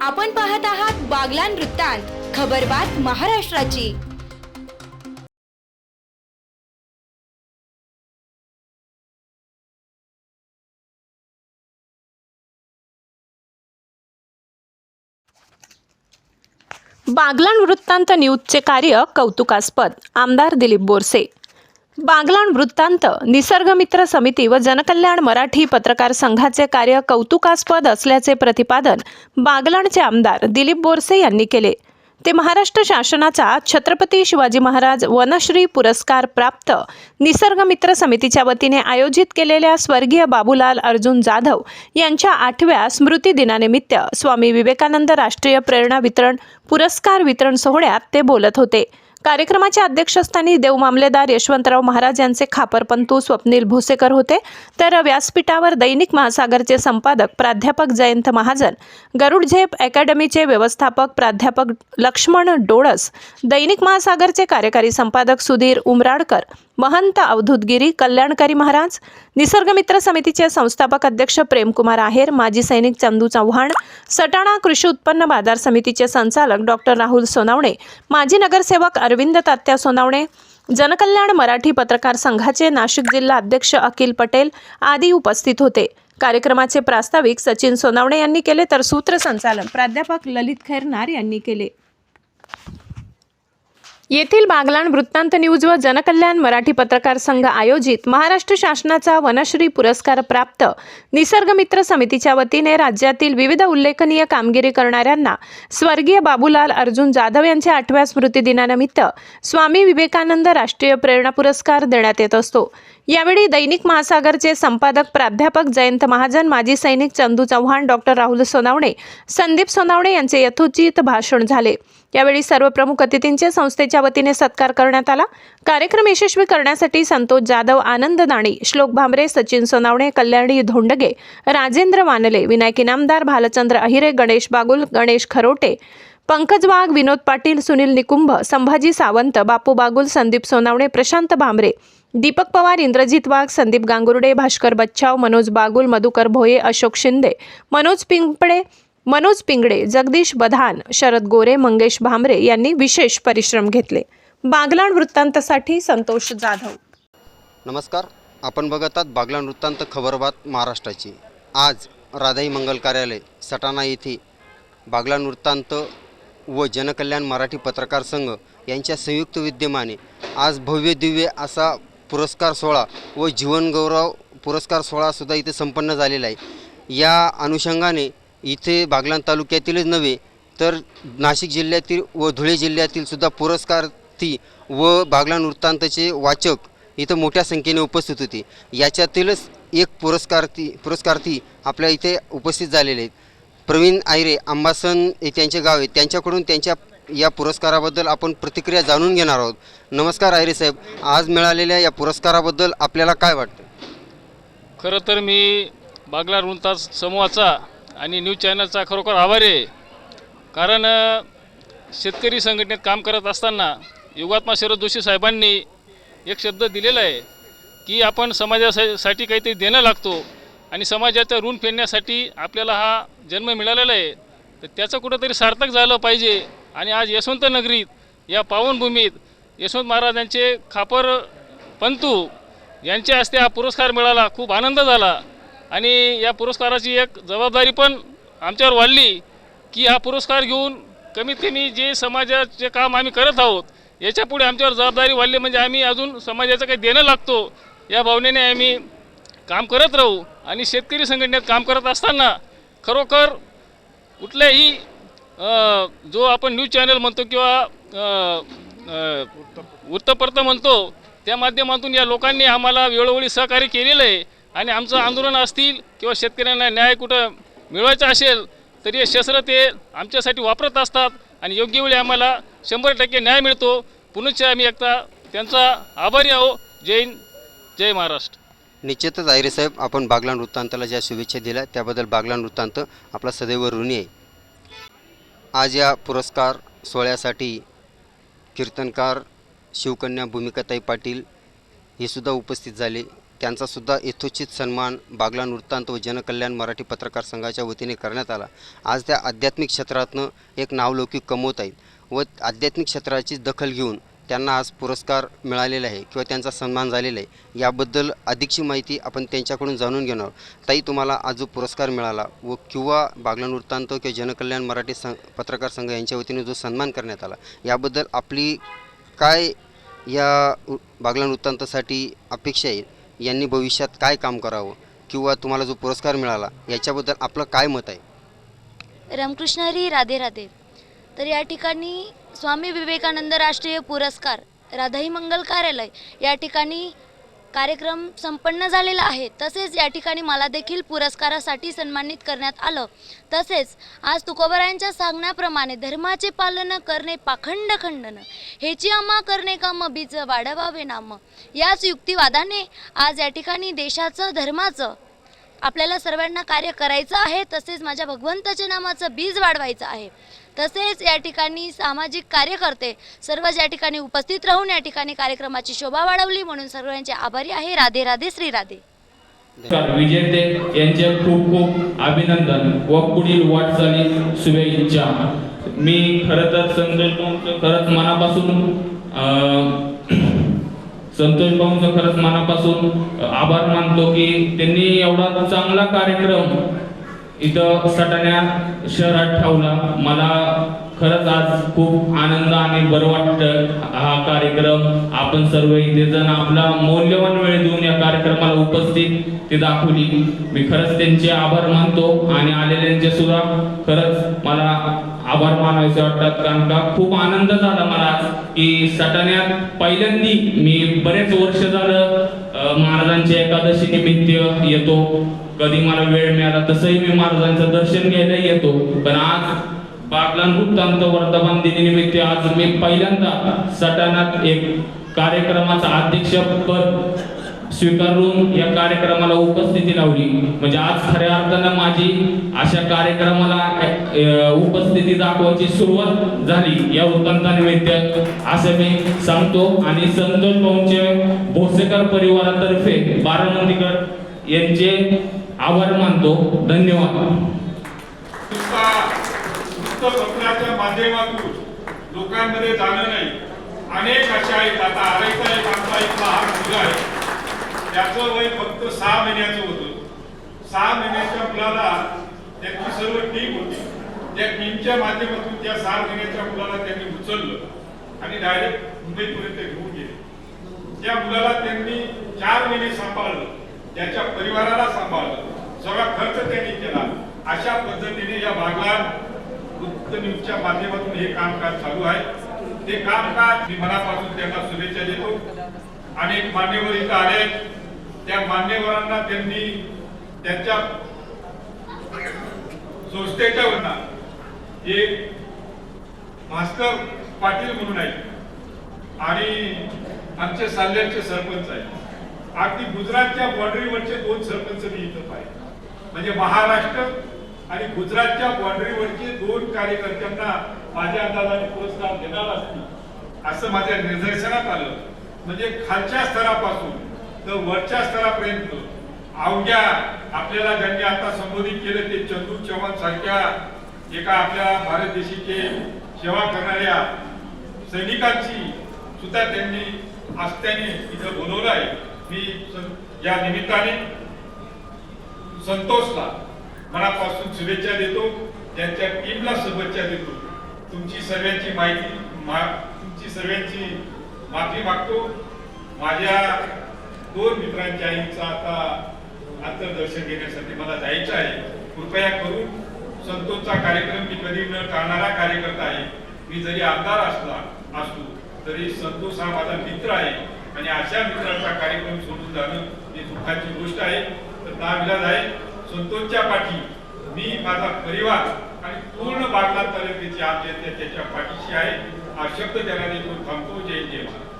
आपण पाहत आहात बागलाण वृत्तांत, खबरबात महाराष्ट्राची। बागलाण वृत्तांत न्यूजचे कार्य कौतुकास्पद। आमदार दिलीप बोरसे। बागलाण वृत्तांत, निसर्गमित्र समिती व जनकल्याण मराठी पत्रकार संघाचे कार्य कौतुकास्पद असल्याचे प्रतिपादन बागलाणचे आमदार दिलीप बोरसे यांनी केले। ते महाराष्ट्र शासनाचा छत्रपती शिवाजी महाराज वनश्री पुरस्कार प्राप्त निसर्गमित्र समितीच्या वतीने आयोजित केलेल्या स्वर्गीय बाबूलाल अर्जुन जाधव यांच्या 8व्या स्मृती दिनानिमित्त स्वामी विवेकानंद राष्ट्रीय प्रेरणा वितरण पुरस्कार वितरण सोहळ्यात ते बोलत होते। कार्यक्रमाच्या अध्यक्षस्थानी देव मामलेदार यशवंतराव महाराज यांचे खापरपंतू स्वप्नील भोसेकर होते, तर व्यासपीठावर दैनिक महासागरचे संपादक प्राध्यापक जयंत महाजन, गरुड झेप अकॅडमीचे व्यवस्थापक प्राध्यापक लक्ष्मण डोळस, दैनिक महासागरचे कार्यकारी संपादक सुधीर उमराडकर, महंत अवधूतगिरी कल्याणकारी महाराज, निसर्गमित्र समितीचे संस्थापक अध्यक्ष प्रेमकुमार आहेर, माजी सैनिक चंदू चव्हाण, सटाणा कृषी उत्पन्न बाजार समितीचे संचालक डॉक्टर राहुल सोनावणे, माजी नगरसेवक अरविंद तात्या सोनावणे, जनकल्याण मराठी पत्रकार संघाचे नाशिक जिल्हा अध्यक्ष अखिल पटेल आदी उपस्थित होते। कार्यक्रमाचे प्रास्ताविक सचिन सोनावणे यांनी केले, तर सूत्रसंचालन प्राध्यापक ललित खैरनार यांनी केले। येथील बागलाण वृत्तांत न्यूज व जनकल्याण मराठी पत्रकार संघ आयोजित महाराष्ट्र शासनाचा वनश्री पुरस्कार प्राप्त निसर्गमित्र समितीच्या वतीने राज्यातील विविध उल्लेखनीय कामगिरी करणाऱ्यांना स्वर्गीय बाबूलाल अर्जुन जाधव यांच्या 8व्या स्मृती दिनानिमित्त स्वामी विवेकानंद राष्ट्रीय प्रेरणा पुरस्कार देण्यात येत असतो। यावेळी दैनिक महासागरचे संपादक प्राध्यापक जयंत महाजन, माजी सैनिक चंदू चव्हाण, डॉक्टर राहुल सोनावणे, संदीप सोनावणे यांचे यथोचित भाषण झाले। यावेळी सर्व प्रमुख अतिथींचे संस्थेच्या वतीने सत्कार करण्यात आला। कार्यक्रम यशस्वी करण्यासाठी संतोष जाधव, आनंद दाणी, श्लोक भामरे, सचिन सोनावणे, कल्याणी धोंडगे, राजेंद्र वानले, विनायक इनामदार, भालचंद्र अहिरे, गणेश बागुल, गणेश खरोटे, पंकज वाघ, विनोद पाटील, सुनील निकुंभ, संभाजी सावंत, बापू बागुल, संदीप सोनावणे, प्रशांत भामरे, दीपक पवार, इंद्रजित वाघ, संदीप गांगुर्डे, भास्कर बच्चाव, मनोज बागुल, मधुकर भोये, अशोक शिंदे, मनोज पिंगडे, जगदीश बधान, शरद गोरे, मंगेश भामरे यांनी विशेष परिश्रम घेतले। बागलाण वृत्तांतसाठी संतोष जाधव। नमस्कार, आपण बघत आहात बागलाण वृत्तांत खबरबात महाराष्ट्राची। आज राधाई मंगल कार्यालय सटाणा येथे बागलाण वृत्तांत व जनकल्याण मराठी पत्रकार संघ यांच्या संयुक्त विद्यमाने आज भव्य दिव्य असा पुरस्कार सोहळा व जीवनगौरव पुरस्कार सोहळासुद्धा इथे संपन्न झालेला आहे। या अनुषंगाने इथे बागलाण तालुक्यातीलच नव्हे तर नाशिक जिल्ह्यातील व धुळे जिल्ह्यातील सुद्धा पुरस्कार्थी व बागलाण वृत्तांतचे वाचक इथं मोठ्या संख्येने उपस्थित होते। याच्यातीलच एक पुरस्कार्थी आपल्या इथे उपस्थित झालेले आहेत। प्रवीण आयरे, अंबासन हे त्यांचे गाव आहे, त्यांच्याकडून त्यांच्या या पुरस्काराबद्दल आपण प्रतिक्रिया जाणून घेणार आहोत। नमस्कार आयरे साहेब, आज मिळालेल्या या पुरस्काराबद्दल आपल्याला काय वाटतं? खरं तर मी बागलाण वृत्तांत समूहाचा आणि न्यूज चॅनलचा खरोखर आभारी आहे। कारण शेतकरी संघटनेत काम करत असताना युगात्मा शरद जोशी साहेबांनी एक शब्द दिलेला आहे की आपण समाजासाठी काहीतरी देणं लागतो आणि समाजाचं ऋण फेडण्यासाठी आपल्याला हा जन्म मिळालेला आहे, तर त्याचं कुठंतरी सार्थक झालं पाहिजे। आणि आज यशवंत नगरीत या पावनभूमीत यशवंत महाराजांचे खापर पंतू यांच्या हस्ते हा पुरस्कार मिळाला, खूप आनंद झाला। आणि या पुरस्काराची एक जबाबदारी पण आमच्यावर वाढली की हा पुरस्कार घेऊन कमीत कमी जे समाजाचे काम आम्ही करत आहोत याच्यापुढे आमच्यावर जबाबदारी वाढली, म्हणजे आम्ही अजून समाजाचं काही देणं लागतो या भावनेने आम्ही काम करत राहू। आणि शेतकरी संघटनेत काम करत असताना खरोखर कुठल्याही जो आपण न्यूज चॅनल म्हणतो किंवा वृत्तपत्र म्हणतो त्या माध्यमातून या लोकांनी आम्हाला वेळोवेळी सहकार्य केलेलं आहे। आणि आमचं आंदोलन असतील किंवा शेतकऱ्यांना न्याय कुठं मिळवायचा असेल तरी हे शस्त्र ते आमच्यासाठी वापरत असतात आणि योग्य वेळी आम्हाला 100% न्याय मिळतो। पुनश्च आम्ही एकदा त्यांचा आभारी आहो। जय हिंद, जय महाराष्ट्र। निश्चितच आयरे साहेब, आपण बागलाण वृत्तांताला ज्या शुभेच्छा दिल्या त्याबद्दल बागलाण वृत्तांत आपला सदैव ऋणी आहे। आज या पुरस्कार सोहळ्यासाठी कीर्तनकार शिवकन्या भूमिकाताई पाटील हे सुद्धा उपस्थित झाले। त्यांचासुद्धा यथोचित सन्मान बागलाण वृत्तांत व जनकल्याण मराठी पत्रकार संघाच्या वतीने करण्यात आला. आज त्या आध्यात्मिक क्षेत्रातनं एक नावलौकिक कमवत आहेत व आध्यात्मिक क्षेत्राची दखल घेऊन त्यांना आज पुरस्कार मिळालेला आहे किंवा त्यांचा सन्मान झालेला आहे. याबद्दल अधिकची माहिती आपण त्यांच्याकडून जाणून घेणार. ताई, तुम्हाला आज जो पुरस्कार मिळाला व किंवा बागलाण वृत्तांत किंवा जनकल्याण मराठी पत्रकार संघ यांच्या वतीने जो सन्मान करण्यात आला, याबद्दल आपली काय या बागलाण वृत्तांतासाठी अपेक्षा आहे? यांनी भविष्यात काय काम करावं किंवा तुम्हाला जो पुरस्कार मिळाला याच्याबद्दल आपलं काय मत आहे? रामकृष्ण हरी, राधे राधे. तर या ठिकाणी स्वामी विवेकानंद राष्ट्रीय पुरस्कार राधाई मंगल कार्यालय या ठिकाणी कार्यक्रम संपन्न झालेला आहे. तसेच या ठिकाणी मला देखील पुरस्कारासाठी सन्मानित करण्यात आलं. तसेच आज तुकोबरायांच्या सांगण्याप्रमाणे धर्माचे पालन करणे पाखंड खंडन, हेची आम्हा करणे काम बीज वाढवावे नाम, याच युक्तिवादाने आज या ठिकाणी देशाचं धर्माचं आपल्याला सर्वांना कार्य करायचं आहे. तसेच माझ्या भगवंताच्या नामाचं बीज वाढवायचं आहे. तसेच या ठिकाणी सामाजिक कार्यकर्ते सर्व या ठिकाणी उपस्थित राहून या ठिकाणी कार्यक्रमाची शोभा वाढवली, म्हणून सर्वांचे आभारी आहे. राधे राधे, श्री राधे. विजेते यांचे खूप खूप अभिनंदन व पुढील वाटचाली शुभेच्छा. मी खरं तर संतोष भाऊंचं खरंच मनापासून आभार मानतो की त्यांनी एवढा चांगला कार्यक्रम इथं सटाणा शहरात ठेवला. मला खरंच आज खूप आनंद आणि बरं वाटतं. हा कार्यक्रम आपण सर्व इथे जण आपला मौल्यवान वेळ देऊन या कार्यक्रमाला उपस्थित दाखवली. मी खरंच त्यांचे आभार मानतो आणि आलेल्यांचे सुद्धा खरंच मला आभार मानायचे वाटतात. कारण का खूप आनंद झाला मला की सटाण्यात पहिल्यांदी मी बरेच वर्ष झालं महाराजांच्या एकादशी निमित्त येतो. कधी मला वेळ मिळाला तसंही मी महाराजांचं दर्शन घ्यायला येतो. पण आज बागलाण वृत्तांत वर्धमान दिनानिमित्त आज मी पहिल्यांदा सटाण्यात एक कार्यक्रमाचं अध्यक्षपद स्वीकारून या कार्यक्रमाला उपस्थिती लावली. म्हणजे आज खऱ्या अर्थानं माझी अशा कार्यक्रमाला उपस्थिती दाखवायची सुरुवात झाली या वृत्तांतानिमित्त असं मी सांगतो. आणि संतोष भाऊंचे भोसेकर परिवारातर्फे बारामतीकर यांचे आभार मानतो. धन्यवाद. वृत्तपत्राच्या माध्यमातून लोकांमध्ये जाणं नाही. अनेक अशा आहेत. आता आरायचा एक आमचा एक लहान मुलगा आहे, त्याचं वय फक्त 6 महिन्याचं होतं. 6 महिन्याच्या मुलाला त्यांची सर्व टीम होती. त्या टीमच्या माध्यमातून त्या 6 महिन्याच्या मुलाला त्यांनी उचललं आणि डायरेक्ट मुंबईपर्यंत घेऊन गेले. त्या मुलाला त्यांनी 4 महिने सांभाळलं, त्याच्या परिवाराला सांभाळलं, सगळा खर्च त्यांनी केला. अशा पद्धतीने या बागलाण वृत्त न्यूजच्या माध्यमातून हे कामकाज चालू आहे. ते कामकाज मी मनापासून त्यांना शुभेच्छा देतो. अनेक मान्यवर इथं आले. त्या मान्यवरांना त्यांनी त्यांच्या संस्थेच्या वरना एक भास्कर पाटील म्हणून आहे आणि आमचे साल्यांचे सरपंच आहेत. अगदी गुजरातच्या बॉर्डरीवरचे 2 सरपंच मी इथं पाहिले. म्हणजे महाराष्ट्र आणि गुजरातच्या बॉर्डरीवरचे 2 कार्यकर्त्यांना माझ्या अंदाजाने पुरस्कार देणार असतील असं माझ्या निदर्शनात आलं. म्हणजे खालच्या स्तरापासून तर वरच्या स्तरापर्यंत अवघ्या आपल्याला ज्यांनी आता संबोधित केलं ते चंदू चव्हाण सारख्या एका आपल्या भारत देशाची सेवा करणाऱ्या सैनिकांची सुद्धा त्यांनी आस्थाने इथं बोलवलं आहे. मी या निमित्ताने संतोषला मनापासून शुभेच्छा देतो. त्यांच्या टीमला शुभेच्छा देतो. तुमची सर्वांची माफी मागतो. माझ्या 2 मित्रांच्या आईचा आता अंतर्दर्शन घेण्यासाठी मला जायचं आहे. कृपया करून संतोषचा कार्यक्रम मी कधी न टाळणारा कार्यकर्ता आहे. मी जरी आमदार असतो तरी संतोष हा माझा मित्र आहे आणि अशा मित्राचा कार्यक्रम सोडून जाणं ही दुःखाची गोष्ट आहे. तर नाविलाज आहे. संतोषच्या पाठी मी, माझा परिवार आणि पूर्ण बागलाण तालुक्याची आम जनता त्याच्या पाठीशी आहे. हा शब्द त्यांना देऊन थांबतो. जय जय महाराज.